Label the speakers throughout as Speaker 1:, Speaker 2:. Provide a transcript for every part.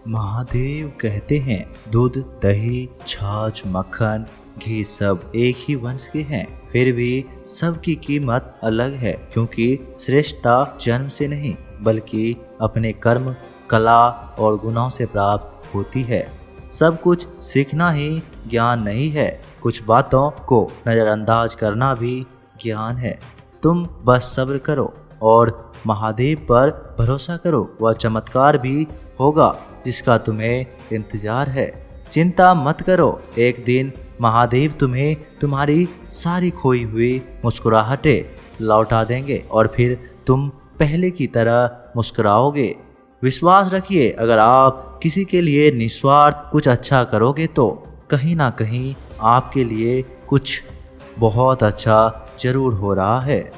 Speaker 1: महादेव कहते हैं दूध, दही, छाछ, मक्खन, घी सब एक ही वंश के हैं, फिर भी सबकी कीमत अलग है, क्योंकि श्रेष्ठता जन्म से नहीं बल्कि अपने कर्म, कला और गुणों से प्राप्त होती है। सब कुछ सीखना ही ज्ञान नहीं है, कुछ बातों को नज़रअंदाज करना भी ज्ञान है। तुम बस सब्र करो और महादेव पर भरोसा करो, वह चमत्कार भी होगा जिसका तुम्हें इंतजार है। चिंता मत करो, एक दिन महादेव तुम्हें तुम्हारी सारी खोई हुई मुस्कुराहटें लौटा देंगे और फिर तुम पहले की तरह मुस्कुराओगे। विश्वास रखिए, अगर आप किसी के लिए निस्वार्थ कुछ अच्छा करोगे तो कहीं ना कहीं आपके लिए कुछ बहुत अच्छा जरूर हो रहा है।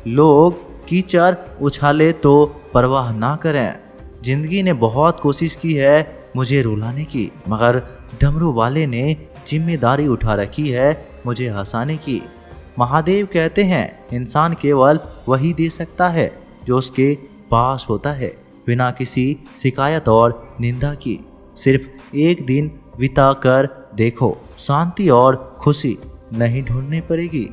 Speaker 1: लोग कीचड़ उछाले तो परवाह ना करें। जिंदगी ने बहुत कोशिश की है मुझे रुलाने की, मगर डमरू वाले ने जिम्मेदारी उठा रखी है मुझे हंसाने की। महादेव कहते हैं इंसान केवल वही दे सकता है जो उसके पास होता है, बिना किसी शिकायत और निंदा की। सिर्फ एक दिन बिता कर देखो, शांति और खुशी नहीं ढूंढनी पड़ेगी।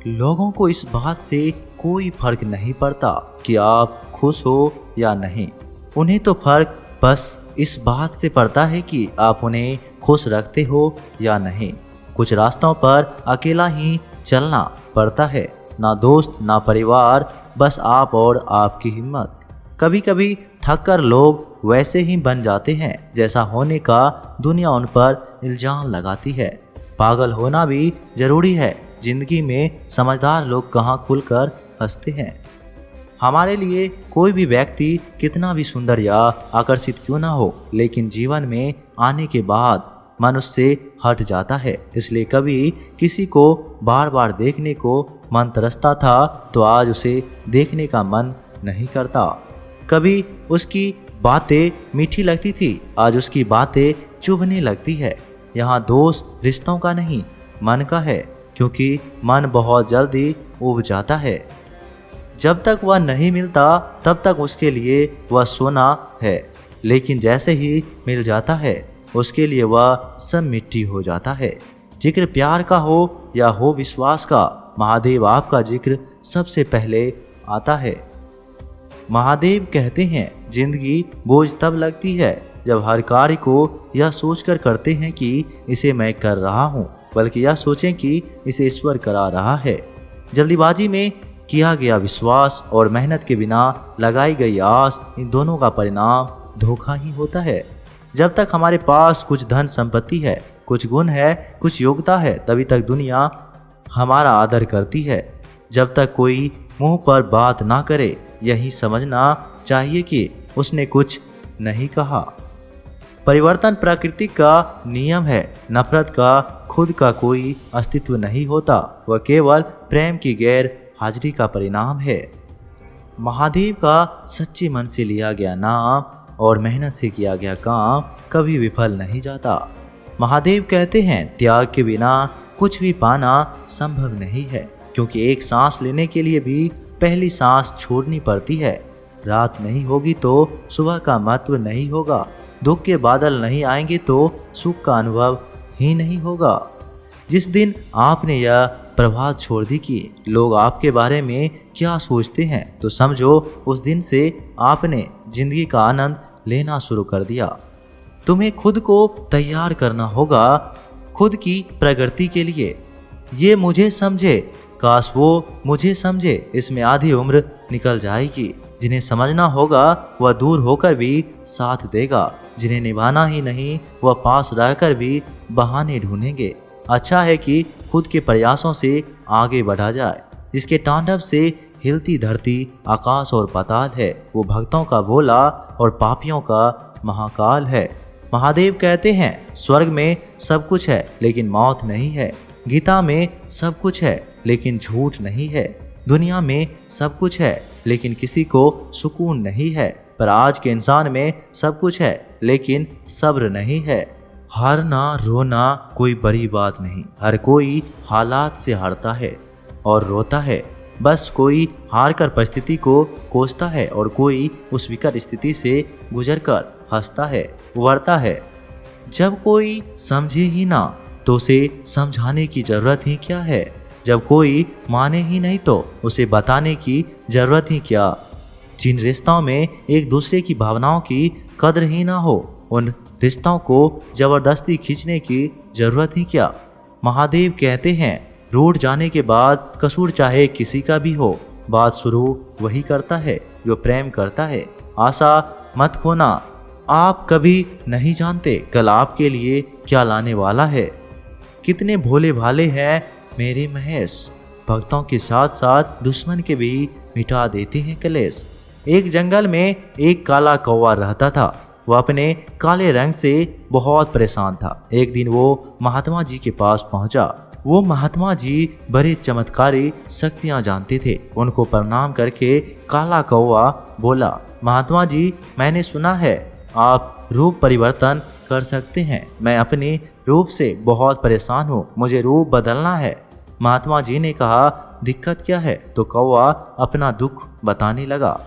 Speaker 1: लोगों को इस बात से कोई फर्क नहीं पड़ता कि आप खुश हो या नहीं, उन्हें तो फर्क बस इस बात से पड़ता है कि आप उन्हें खुश रखते हो या नहीं। कुछ रास्तों पर अकेला ही चलना पड़ता है, ना दोस्त ना परिवार, बस आप और आपकी हिम्मत। कभी कभी थक कर लोग वैसे ही बन जाते हैं जैसा होने का दुनिया उन पर इल्जाम लगाती है। पागल होना भी जरूरी है, जिंदगी में समझदार लोग कहाँ खुलकर हंसते हैं। हमारे लिए कोई भी व्यक्ति कितना भी सुंदर या आकर्षित क्यों ना हो, लेकिन जीवन में आने के बाद मन उससे हट जाता है। इसलिए कभी किसी को बार बार देखने को मन तरसता था तो आज उसे देखने का मन नहीं करता। कभी उसकी बातें मीठी लगती थी, आज उसकी बातें चुभने लगती है। यहाँ दोष रिश्तों का नहीं मन का है, क्योंकि मन बहुत जल्दी उब जाता है। जब तक वह नहीं मिलता तब तक उसके लिए वह सोना है, लेकिन जैसे ही मिल जाता है उसके लिए वह सब मिट्टी हो जाता है। जिक्र प्यार का हो या हो विश्वास का, महादेव आपका जिक्र सबसे पहले आता है। महादेव कहते हैं जिंदगी बोझ तब लगती है जब हर कार्य को यह सोचकर करते हैं कि इसे मैं कर रहा हूँ, बल्कि यह सोचें कि इसे ईश्वर करा रहा है। जल्दीबाजी में किया गया विश्वास और मेहनत के बिना लगाई गई आस, इन दोनों का परिणाम धोखा ही होता है। जब तक हमारे पास कुछ धन संपत्ति है, कुछ गुण है, कुछ योग्यता है, तभी तक दुनिया हमारा आदर करती है। जब तक कोई मुंह पर बात ना करे, यही समझना चाहिए कि उसने कुछ नहीं कहा। परिवर्तन प्रकृति का नियम है, नफरत का खुद का कोई अस्तित्व नहीं होता, वह केवल प्रेम की गैर हाजिरी का परिणाम है। महादेव का सच्चे मन से लिया गया नाम और मेहनत से किया गया काम कभी विफल नहीं जाता। महादेव कहते हैं त्याग के बिना कुछ भी पाना संभव नहीं है, क्योंकि एक सांस लेने के लिए भी पहली सांस छोड़नी पड़ती है। रात नहीं होगी तो सुबह का महत्व नहीं होगा, दुख के बादल नहीं आएंगे तो सुख का अनुभव ही नहीं होगा। जिस दिन आपने यह प्रभात छोड़ दी कि लोग आपके बारे में क्या सोचते हैं, तो समझो उस दिन से आपने जिंदगी का आनंद लेना शुरू कर दिया। तुम्हें खुद को तैयार करना होगा खुद की प्रगति के लिए। ये मुझे समझे, काश वो मुझे समझे, इसमें आधी उम्र निकल जाएगी। जिन्हें समझना होगा वह दूर होकर भी साथ देगा, जिन्हें निभाना ही नहीं वह पास रहकर भी बहाने ढूंढेंगे। अच्छा है कि खुद के प्रयासों से आगे बढ़ा जाए। जिसके तांडव से हिलती धरती, आकाश और पाताल है, वो भक्तों का भोला और पापियों का महाकाल है। महादेव कहते हैं स्वर्ग में सब कुछ है लेकिन मौत नहीं है, गीता में सब कुछ है लेकिन झूठ नहीं है, दुनिया में सब कुछ है लेकिन किसी को सुकून नहीं है, पर आज के इंसान में सब कुछ है लेकिन सब्र नहीं है। हारना रोना कोई बड़ी बात नहीं, हर कोई हालात से हारता है और रोता है। बस कोई हार कर परिस्थिति को कोसता है और कोई उस विकट स्थिति से गुजरकर हंसता है, उबरता है। जब कोई समझे ही ना तो उसे समझाने की जरूरत ही क्या है। जब कोई माने ही नहीं तो उसे बताने की जरूरत ही क्या। जिन रिश्तों में एक दूसरे की भावनाओं की कद्र ही ना हो, उन रिश्तों को जबरदस्ती खींचने की जरूरत ही क्या। महादेव कहते हैं, रूठ जाने के बाद कसूर चाहे किसी का भी हो, बात शुरू वही करता है जो प्रेम करता है। आशा मत खोना, आप कभी नहीं जानते कल आपके लिए क्या लाने वाला है। कितने भोले भाले हैं मेरे महेश, भक्तों के साथ साथ दुश्मन के भी मिटा देते हैं कलेश। एक जंगल में एक काला कौवा रहता था। वह अपने काले रंग से बहुत परेशान था। एक दिन वो महात्मा जी के पास पहुंचा। वो महात्मा जी बड़े चमत्कारी शक्तियां जानते थे। उनको प्रणाम करके काला कौवा बोला, महात्मा जी, मैंने सुना है आप रूप परिवर्तन कर सकते हैं। मैं अपने रूप से बहुत परेशान हूँ, मुझे रूप बदलना है। महात्मा जी ने कहा, दिक्कत क्या है? तो कौवा अपना दुख बताने लगा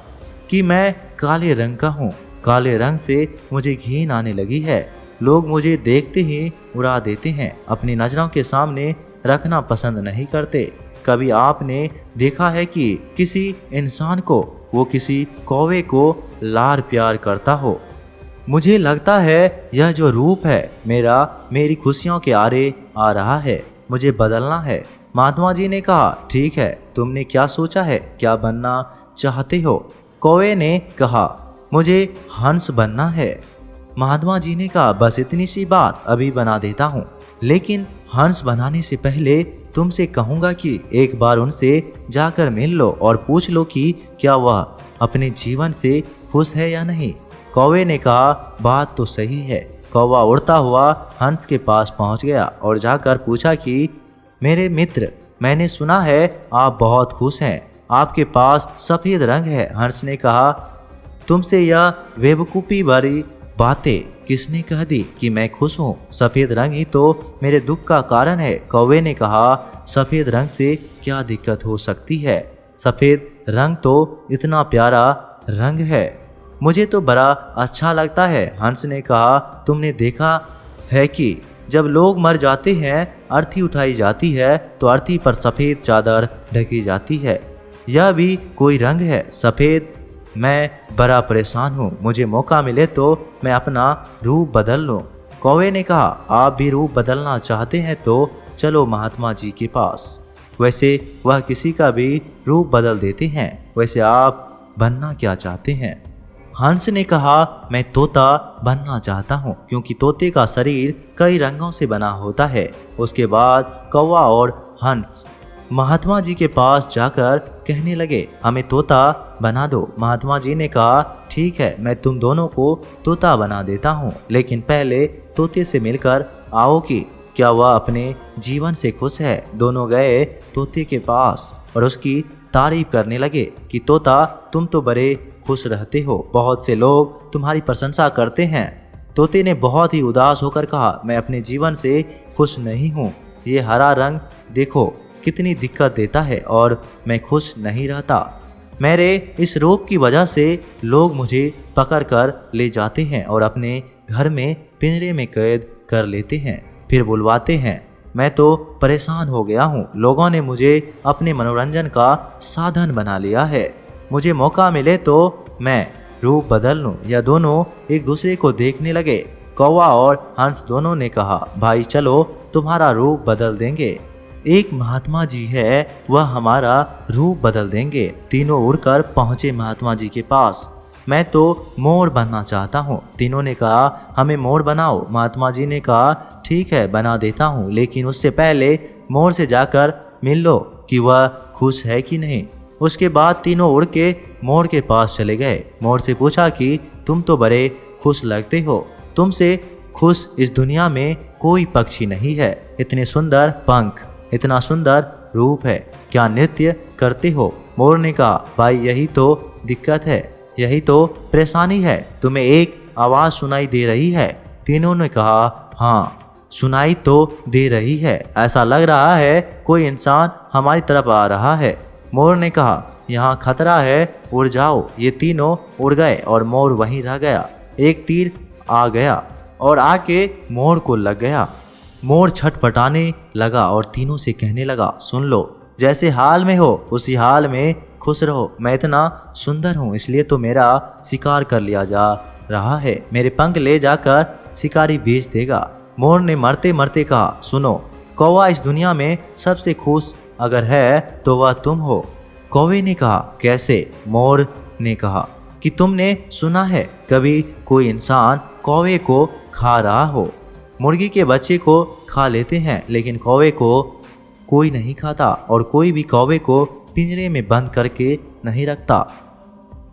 Speaker 1: कि मैं काले रंग का हूँ, काले रंग से मुझे घिन आने लगी है। लोग मुझे देखते ही उड़ा देते हैं, अपनी नजरों के सामने रखना पसंद नहीं करते। कभी आपने देखा है कि किसी इंसान को वो किसी कौवे को लाड़ प्यार करता हो? मुझे लगता है यह जो रूप है मेरी खुशियों के आरे आ रहा है, मुझे बदलना है। महात्मा जी ने कहा, ठीक है, तुमने क्या सोचा है, क्या बनना चाहते हो? कौवे ने कहा, मुझे हंस बनना है। महात्मा जी ने कहा, बस इतनी सी बात, अभी बना देता हूँ। लेकिन हंस बनाने से पहले तुमसे कहूँगा कि एक बार उनसे जाकर मिल लो और पूछ लो कि क्या वह अपने जीवन से खुश है या नहीं। कौवे ने कहा, बात तो सही है। कौवा उड़ता हुआ हंस के पास पहुँच गया और जाकर पूछा कि मेरे मित्र, मैंने सुना है आप बहुत खुश हैं, आपके पास सफ़ेद रंग है। हंस ने कहा, तुमसे यह बेवकूफ़ी भरी बातें किसने कह दी कि मैं खुश हूँ? सफ़ेद रंग ही तो मेरे दुख का कारण है। कौवे ने कहा, सफ़ेद रंग से क्या दिक्कत हो सकती है? सफ़ेद रंग तो इतना प्यारा रंग है, मुझे तो बड़ा अच्छा लगता है। हंस ने कहा, तुमने देखा है कि जब लोग मर जाते हैं, अर्थी उठाई जाती है तो अर्थी पर सफ़ेद चादर ढकी जाती है। यह भी कोई रंग है, सफ़ेद। मैं बड़ा परेशान हूँ, मुझे मौका मिले तो मैं अपना रूप बदल लूँ। कौवे ने कहा, आप भी रूप बदलना चाहते हैं तो चलो महात्मा जी के पास, वैसे वह किसी का भी रूप बदल देते हैं। वैसे आप बनना क्या चाहते हैं? हंस ने कहा, मैं तोता बनना चाहता हूँ, क्योंकि तोते का शरीर कई रंगों से बना होता है। उसके बाद कौवा और हंस महात्मा जी के पास जाकर कहने लगे, हमें तोता बना दो। महात्मा जी ने कहा, ठीक है, मैं तुम दोनों को तोता बना देता हूँ, लेकिन पहले तोते से मिलकर आओ कि क्या वह अपने जीवन से खुश है। दोनों गए तोते के पास और उसकी तारीफ करने लगे कि तोता, तुम तो बड़े खुश रहते हो, बहुत से लोग तुम्हारी प्रशंसा करते हैं। तोते ने बहुत ही उदास होकर कहा, मैं अपने जीवन से खुश नहीं हूँ। ये हरा रंग देखो कितनी दिक्कत देता है और मैं खुश नहीं रहता। मेरे इस रूप की वजह से लोग मुझे पकड़ कर ले जाते हैं और अपने घर में पिंजरे में कैद कर लेते हैं, फिर बुलवाते हैं। मैं तो परेशान हो गया हूँ। लोगों ने मुझे अपने मनोरंजन का साधन बना लिया है। मुझे मौका मिले तो मैं रूप बदल लूँ। यह दोनों एक दूसरे को देखने लगे। कौवा और हंस दोनों ने कहा, भाई चलो तुम्हारा रूप बदल देंगे। एक महात्मा जी है, वह हमारा रूप बदल देंगे। तीनों उड़कर पहुँचे महात्मा जी के पास। मैं तो मोर बनना चाहता हूँ। तीनों ने कहा, हमें मोर बनाओ। महात्मा जी ने कहा, ठीक है, बना देता हूँ, लेकिन उससे पहले मोर से जाकर मिल लो कि वह खुश है कि नहीं। उसके बाद तीनों उड़ के मोर के पास चले गए। मोर से पूछा कि तुम तो बड़े खुश लगते हो, तुमसे खुश इस दुनिया में कोई पक्षी नहीं है। इतने सुंदर पंख, इतना सुंदर रूप है, क्या नृत्य करते हो? मोर ने कहा, भाई यही तो दिक्कत है, यही तो परेशानी है, तुम्हें एक आवाज़ सुनाई दे रही है। तीनों ने कहा, हाँ सुनाई तो दे रही है, ऐसा लग रहा है कोई इंसान हमारी तरफ आ रहा है। मोर ने कहा, यहाँ खतरा है, उड़ जाओ। ये तीनों उड़ गए और मोर वहीं रह गया। एक तीर आ गया और आके मोर को लग गया। मोर छटपटाने लगा और तीनों से कहने लगा, सुन लो, जैसे हाल में हो उसी हाल में खुश रहो। मैं इतना सुंदर हूँ इसलिए तो मेरा शिकार कर लिया जा रहा है। मेरे पंख ले जाकर शिकारी बेच देगा। मोर ने मरते मरते कहा, सुनो, कौवा इस दुनिया में सबसे खुश अगर है तो वह तुम हो। कौवे ने कहा, कैसे? मोर ने कहा कि तुमने सुना है कभी कोई इंसान कौवे को खा रहा हो? मुर्गी के बच्चे को खा लेते हैं लेकिन कौवे को कोई नहीं खाता और कोई भी कौवे को पिंजरे में बंद करके नहीं रखता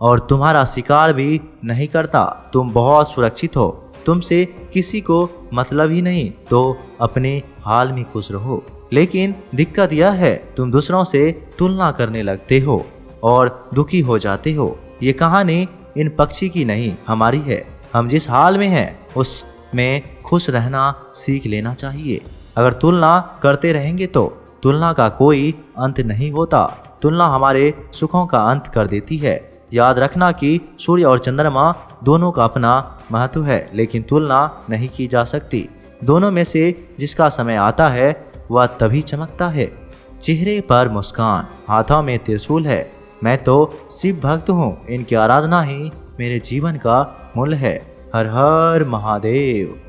Speaker 1: और तुम्हारा शिकार भी नहीं करता। तुम बहुत सुरक्षित हो, तुमसे किसी को मतलब ही नहीं, तो अपने हाल में खुश रहो। लेकिन दिक्कत यह है तुम दूसरों से तुलना करने लगते हो और दुखी हो जाते हो। ये कहानी इन पक्षी की नहीं, हमारी है। हम जिस हाल में हैं उसमें खुश रहना सीख लेना चाहिए। अगर तुलना करते रहेंगे तो तुलना का कोई अंत नहीं होता। तुलना हमारे सुखों का अंत कर देती है। याद रखना कि सूर्य और चंद्रमा दोनों का अपना महत्व है, लेकिन तुलना नहीं की जा सकती। दोनों में से जिसका समय आता है वह तभी चमकता है। चेहरे पर मुस्कान, हाथों में त्रिशूल है। मैं तो शिव भक्त हूँ, इनकी आराधना ही मेरे जीवन का मूल है। हर हर महादेव।